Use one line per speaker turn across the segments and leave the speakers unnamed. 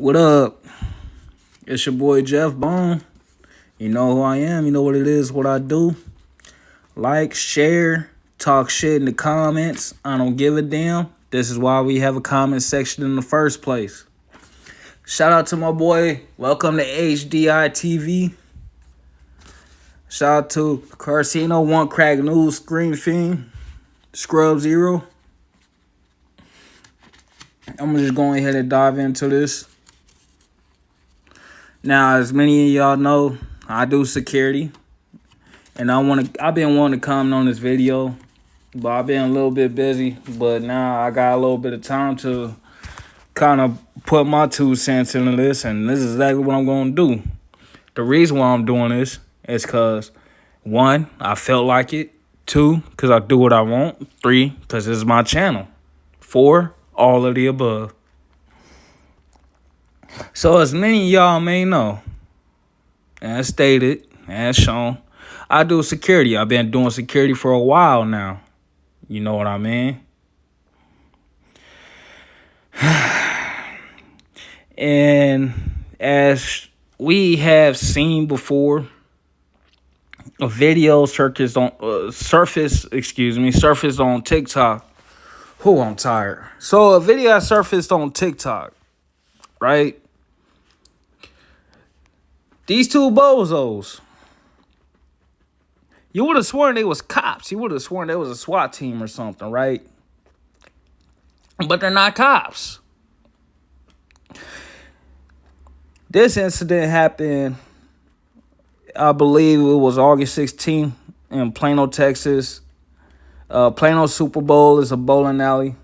What up? It's your boy Jeff Bone. You know who I am. You know what it is, what I do. Like, share, talk shit in the comments. I don't give a damn. This is why we have a comment section in the first place. Shout out to my boy. Welcome to HDI TV. Shout out to Carcino, One Crack News, Screen Fiend, Scrub Zero. I'm just going ahead and dive into this. Now, as many of y'all know, I do security. And I've been wanting to comment on this video, but I've been a little bit busy. But now I got a little bit of time to kind of put my 2 cents into this, and this is exactly what I'm going to do. The reason why I'm doing this is because, 1, I felt like it. 2, because I do what I want. 3, because this is my channel. 4, all of the above. So as many of y'all may know, as stated, as shown, I do security. I've been doing security for a while now. You know what I mean? And as we have seen before, a video surfaced on TikTok. I'm tired. So a video surfaced on TikTok, right? These 2 bozos. You would have sworn they was cops. You would have sworn they was a SWAT team or something, right? But they're not cops. This incident happened, I believe it was August 16th in Plano, Texas. Plano Superbowl is a bowling alley.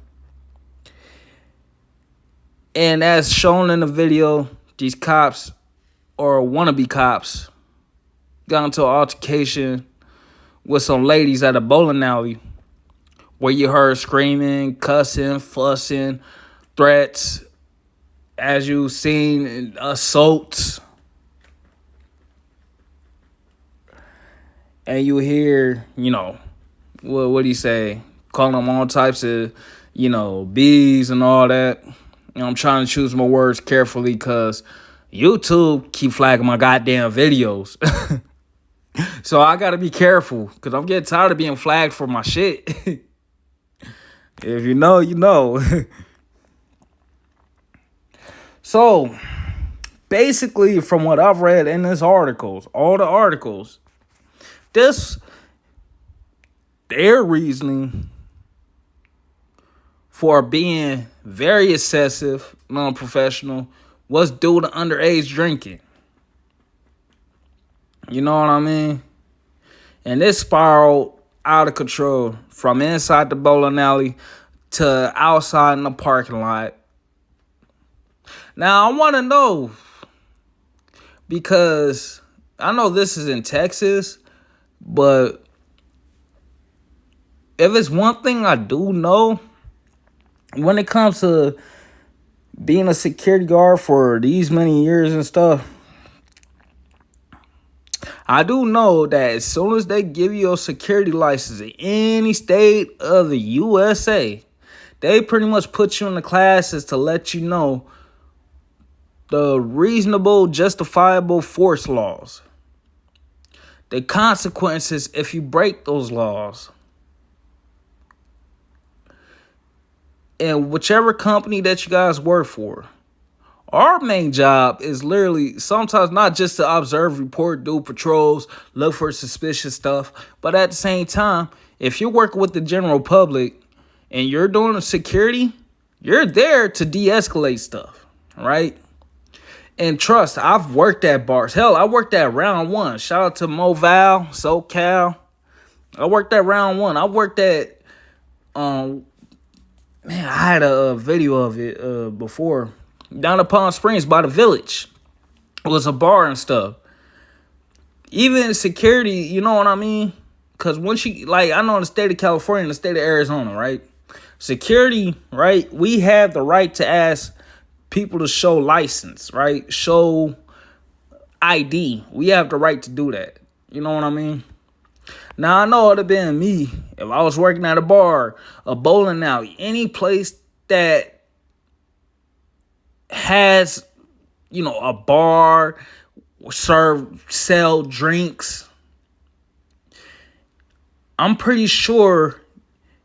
And as shown in the video, these cops, or wannabe cops, got into an altercation with some ladies at a bowling alley where you heard screaming, cussing, fussing, threats, as you've seen, assaults. And you hear, what do you say? Calling them all types of, bees and all that. I'm trying to choose my words carefully because YouTube keep flagging my goddamn videos. So I got to be careful because I'm getting tired of being flagged for my shit. If you know, you know. So basically, from what I've read in this articles, all the articles, their reasoning for being very excessive, non-professional, was due to underage drinking. You know what I mean? And this spiraled out of control from inside the bowling alley to outside in the parking lot. Now, I want to know, because I know this is in Texas, but if it's one thing I do know, when it comes to being a security guard for these many years and stuff, I do know that as soon as they give you a security license in any state of the USA, they pretty much put you in the classes to let you know the reasonable, justifiable force laws, the consequences if you break those laws. And whichever company that you guys work for, our main job is literally sometimes not just to observe, report, do patrols, look for suspicious stuff. But at the same time, if you're working with the general public and you're doing the security, you're there to de-escalate stuff, right? And trust, I've worked at bars. Hell, I worked at Round 1. Shout out to Moval, SoCal. I worked at Round 1. I worked at, I had a video of it before. Down at Palm Springs by the Village. It was a bar and stuff. Even security, you know what I mean? Because once you, I know in the state of California and the state of Arizona, right? Security, right? We have the right to ask people to show license, right? Show ID. We have the right to do that. You know what I mean? Now, I know it would have been me if I was working at a bar, a bowling alley, any place that has a bar, sell drinks. I'm pretty sure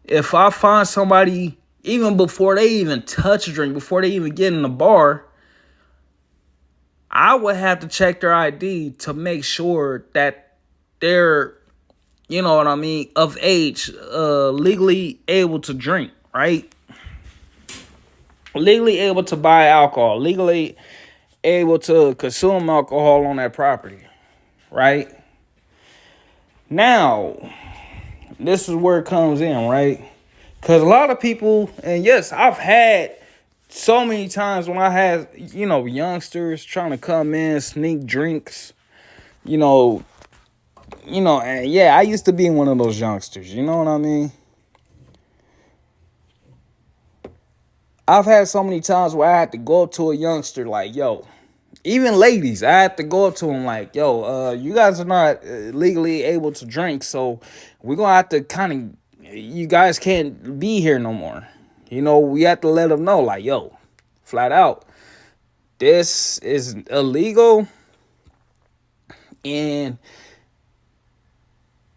if I find somebody, even before they even touch a drink, before they even get in the bar, I would have to check their ID to make sure that they're, of age, legally able to drink, right? Legally able to buy alcohol, legally able to consume alcohol on that property, right? Now, this is where it comes in, right? Because a lot of people, and yes, I've had so many times when I had, youngsters trying to come in, sneak drinks, and yeah, I used to be one of those youngsters, you know what I mean? I've had so many times where I had to go up to a youngster like, yo, even ladies, I had to go up to them like, yo, you guys are not legally able to drink, so we're going to have to you guys can't be here no more. We have to let them know, like, yo, flat out, this is illegal, and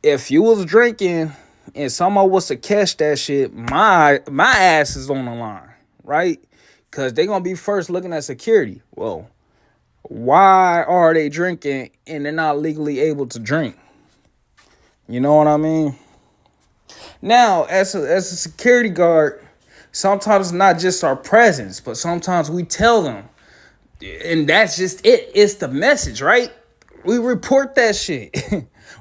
if you was drinking and someone was to catch that shit, my ass is on the line, right? Because they're going to be first looking at security. Well, why are they drinking and they're not legally able to drink? You know what I mean? Now, as a security guard, sometimes not just our presence, but sometimes we tell them. And that's just it. It's the message, right? We report that shit.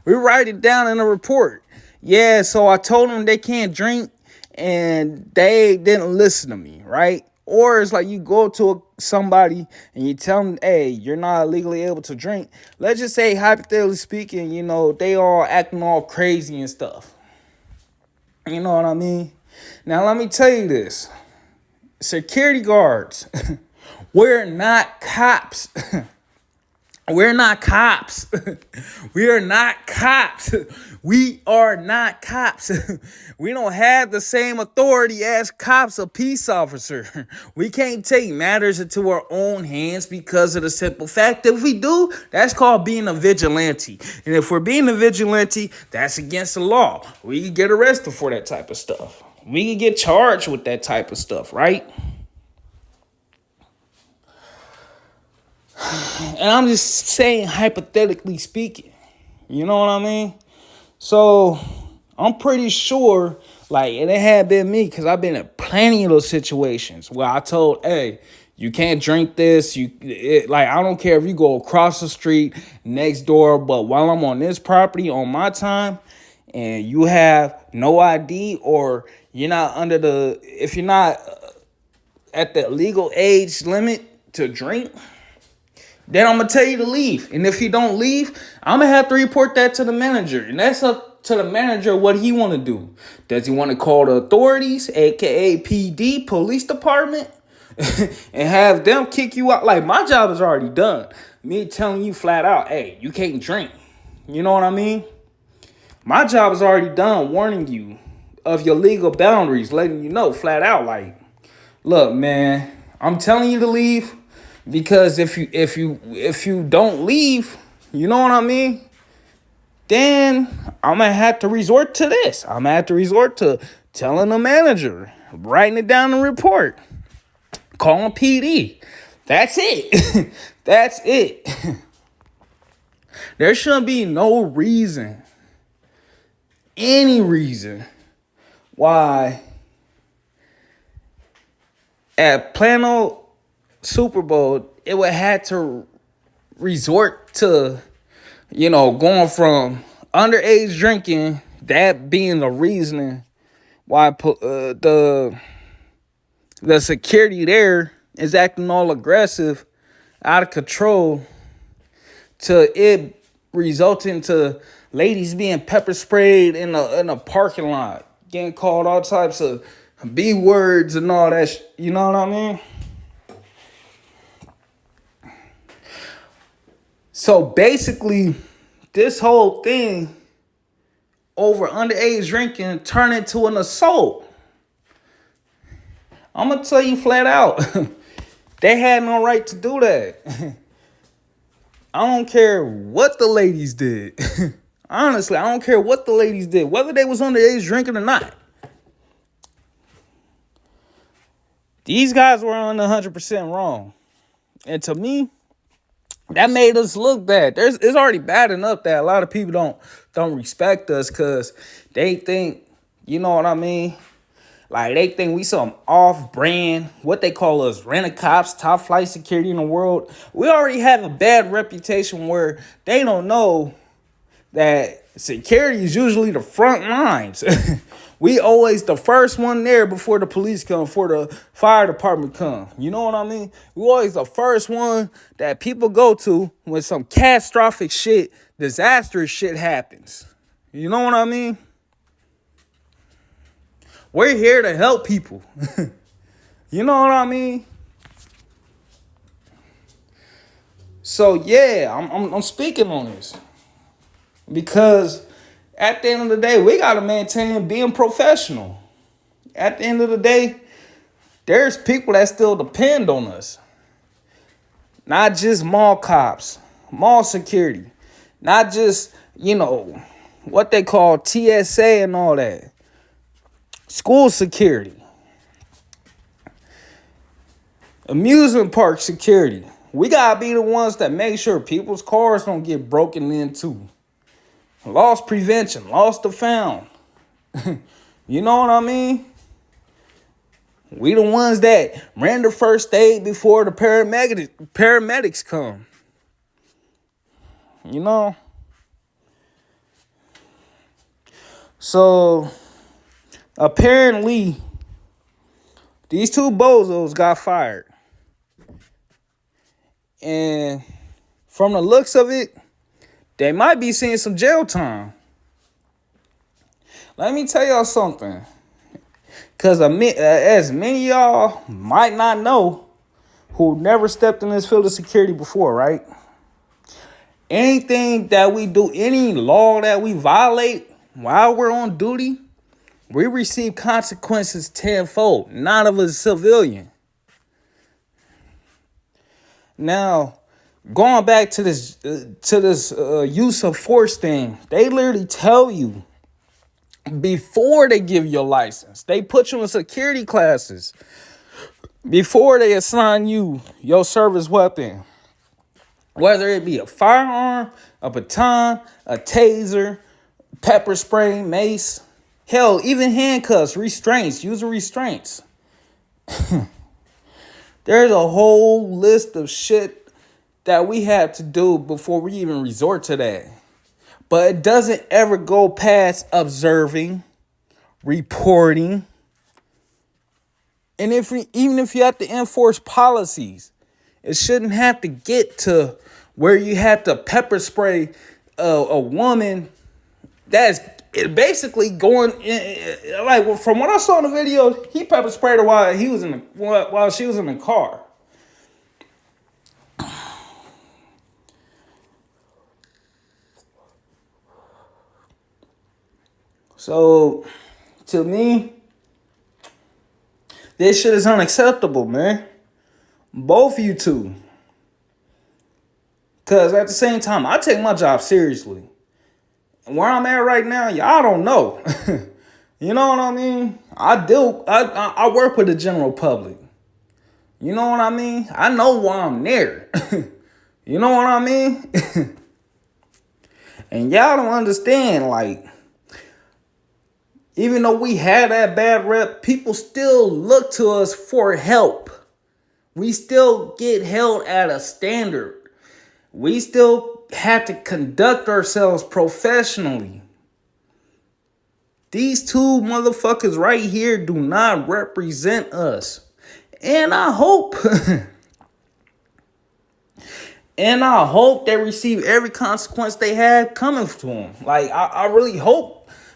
We write it down in a report. Yeah, so I told them they can't drink and they didn't listen to me, right? Or it's like you go to somebody and you tell them, hey, you're not legally able to drink. Let's just say, hypothetically speaking, they all acting all crazy and stuff. You know what I mean? Now, let me tell you this. Security guards, we're not cops. We're not cops. We are not cops. We are not cops. We don't have the same authority as cops or peace officer. We can't take matters into our own hands because of the simple fact that if we do, that's called being a vigilante. And if we're being a vigilante, that's against the law. We can get arrested for that type of stuff. We can get charged with that type of stuff, right? And I'm just saying, hypothetically speaking, you know what I mean? So I'm pretty sure, like, and it had been me, because I've been in plenty of those situations where I told, hey, you can't drink this. I don't care if you go across the street next door, but while I'm on this property on my time and you have no ID, or if you're not at the legal age limit to drink, then I'm going to tell you to leave. And if you don't leave, I'm going to have to report that to the manager. And that's up to the manager what he want to do. Does he want to call the authorities, a.k.a. PD, police department, and have them kick you out? Like, my job is already done. Me telling you flat out, hey, you can't drink. You know what I mean? My job is already done warning you of your legal boundaries, letting you know flat out, like, look, man, I'm telling you to leave. Because if you don't leave, you know what I mean? Then I'm going to have to resort to this. I'm going to have to resort to telling the manager, writing it down in the report, calling PD. That's it. That's it. There shouldn't be no reason, any reason, why at Plano Superbowl, it would have to resort to, going from underage drinking, that being the reasoning why the security there is acting all aggressive, out of control, to it resulting to ladies being pepper sprayed in a parking lot, getting called all types of B words and all that. You know what I mean? So basically, this whole thing over underage drinking turned into an assault. I'm going to tell you flat out. They had no right to do that. I don't care what the ladies did. Honestly, I don't care what the ladies did, whether they was underage drinking or not. These guys were on 100% wrong. And to me, that made us look bad. It's already bad enough that a lot of people don't respect us because they think, you know what I mean? Like, they think we some off-brand, what they call us, rent-a-cops, top-flight security in the world. We already have a bad reputation where they don't know that security is usually the front lines. We always the first one there before the police come, before the fire department come. You know what I mean? We always the first one that people go to when some catastrophic shit, disastrous shit happens. You know what I mean? We're here to help people. You know what I mean? So yeah, I'm speaking on this because at the end of the day, we gotta maintain being professional. At the end of the day, there's people that still depend on us. Not just mall cops, mall security, not just, what they call TSA and all that. School security, amusement park security. We gotta be the ones that make sure people's cars don't get broken into. Loss prevention, lost to found. You know what I mean? We the ones that render first aid before the paramedics come. You know? So, apparently, these two bozos got fired. And from the looks of it, they might be seeing some jail time. Let me tell y'all something. Because as many of y'all might not know who never stepped in this field of security before, right? Anything that we do, any law that we violate while we're on duty, we receive consequences tenfold. None of us civilian. Now, going back to this use of force thing, they literally tell you before they give you a license. They put you in security classes before they assign you your service weapon. Whether it be a firearm, a baton, a taser, pepper spray, mace, hell, even handcuffs, restraints, using restraints. There's a whole list of shit that we have to do before we even resort to that. But it doesn't ever go past observing, reporting, and even if you have to enforce policies, it shouldn't have to get to where you have to pepper spray a woman that's basically going in, like from what I saw in the video, he pepper sprayed her while she was in the car. So, to me, this shit is unacceptable, man. Both of you two. Because at the same time, I take my job seriously. And where I'm at right now, y'all don't know. You know what I mean? I work with the general public. You know what I mean? I know why I'm there. You know what I mean? And y'all don't understand, like, even though we had that bad rep, people still look to us for help. We still get held at a standard. We still have to conduct ourselves professionally. These two motherfuckers right here do not represent us. And I hope they receive every consequence they have coming to them. Like, I really hope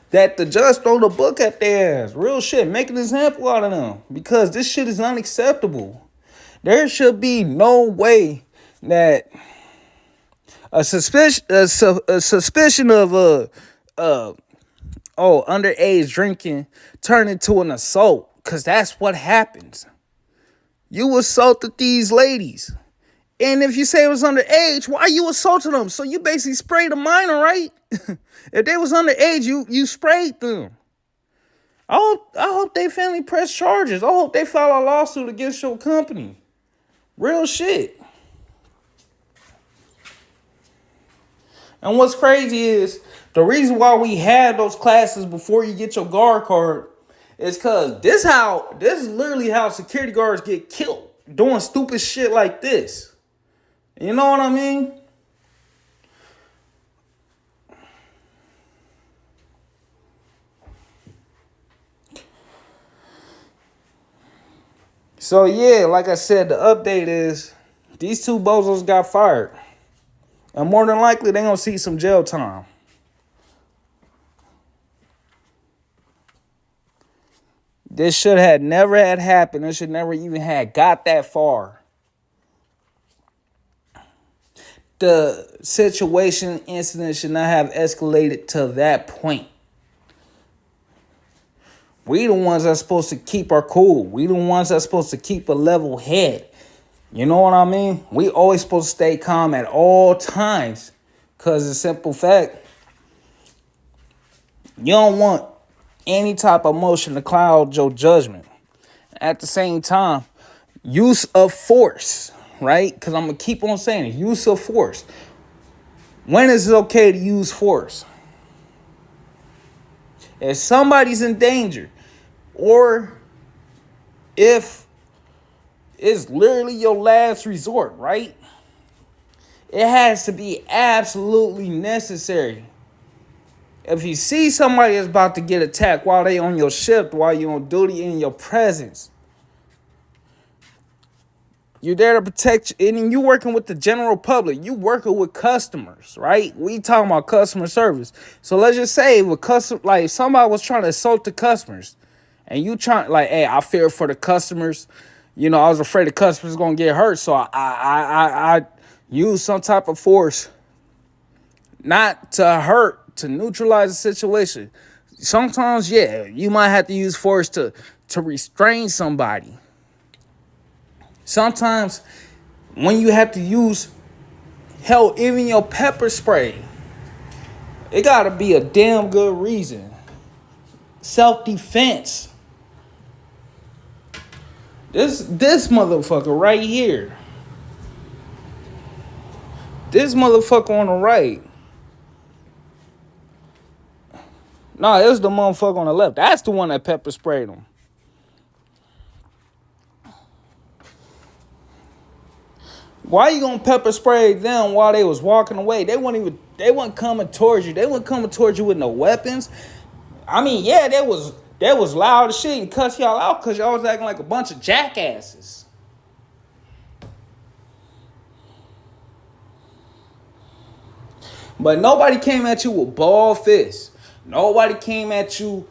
that the judge throw the book at their ass. Real shit. Make an example out of them. Because this shit is unacceptable. There should be no way that a suspicion of underage drinking turn into an assault. Because that's what happens. You assaulted these ladies. And if you say it was underage, why you assaulting them? So you basically sprayed a minor, right? If they was underage, you sprayed them. I hope they family press charges. I hope they file a lawsuit against your company. Real shit. And what's crazy is the reason why we had those classes before you get your guard card is because this is literally how security guards get killed doing stupid shit like this. You know what I mean? So yeah, like I said, the update is these two bozos got fired. And more than likely, they're going to see some jail time. This should have never had happened. It should never even had got that far. The situation, incident should not have escalated to that point. We the ones that's supposed to keep our cool. We the ones that's supposed to keep a level head. You know what I mean? We always supposed to stay calm at all times. Because the simple fact, you don't want any type of emotion to cloud your judgment. At the same time, use of force, right? Because I'm going to keep on saying it. Use of force. When is it okay to use force? If somebody's in danger, or if it's literally your last resort, right? It has to be absolutely necessary. If you see somebody that's about to get attacked while they on your shift, while you're on duty in your presence, you're there to protect you, and you working with the general public. You working with customers, right? We talking about customer service. So let's just say if somebody was trying to assault the customers, and you trying hey, I fear for the customers. You know, I was afraid the customers gonna get hurt, so I use some type of force, not to hurt, to neutralize the situation. Sometimes, yeah, you might have to use force to restrain somebody. Sometimes, when you have to use, hell, even your pepper spray, it gotta be a damn good reason. Self-defense. This motherfucker right here. This motherfucker on the right. No, it was the motherfucker on the left. That's the one that pepper sprayed him. Why you gonna pepper spray them while they was walking away? They weren't coming towards you. They weren't coming towards you with no weapons. I mean, yeah, they was loud as shit and cuss y'all out because y'all was acting like a bunch of jackasses. But nobody came at you with ball fists. Nobody came at you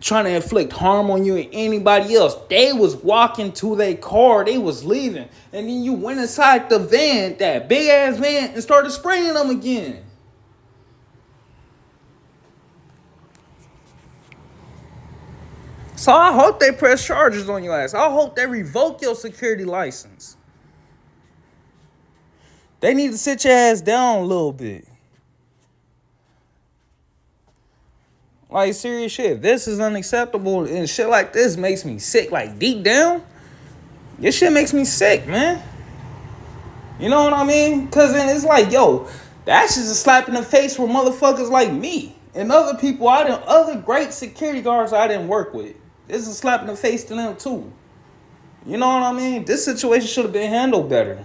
trying to inflict harm on you and anybody else. They was walking to their car. They was leaving. And then you went inside the van, that big ass van, and started spraying them again. So I hope they press charges on your ass. I hope they revoke your security license. They need to sit your ass down a little bit. Like, serious shit. This is unacceptable, and shit like this makes me sick. Like, deep down, this shit makes me sick, man. You know what I mean? Because then it's like, yo, that's just a slap in the face for motherfuckers like me and other people other great security guards I didn't work with. This is a slap in the face to them, too. You know what I mean? This situation should have been handled better.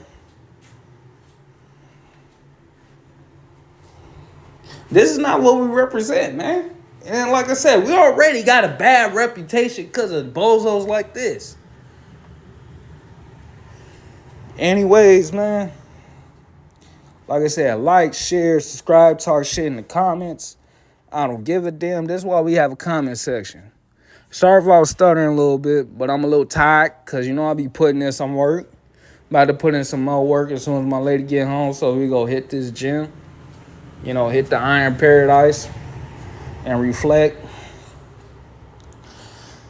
This is not what we represent, man. And like I said, we already got a bad reputation because of bozos like this. Anyways, man. Like I said, like, share, subscribe, talk shit in the comments. I don't give a damn. That's why we have a comment section. Sorry if I was stuttering a little bit, but I'm a little tired because, you know, I'll be putting in some work. About to put in some more work as soon as my lady get home. So we go hit this gym. You know, hit the Iron Paradise. And reflect.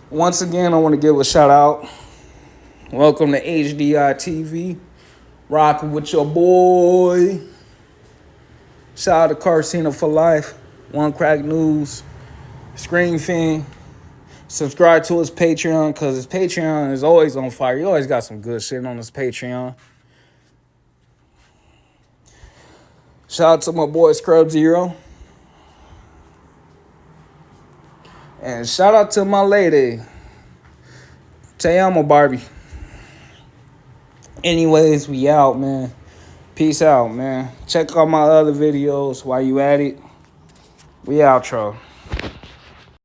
Once again, I want to give a shout out. Welcome to HDI TV. Rocking with your boy. Shout out to Carcina for life. One Crack News. Screen Fin. Subscribe to his Patreon because his Patreon is always on fire. He always got some good shit on his Patreon. Shout out to my boy Scrub Zero. And shout out to my lady, Te Amo Barbie. Anyways, we out, man. Peace out, man. Check out my other videos while you at it. We outro.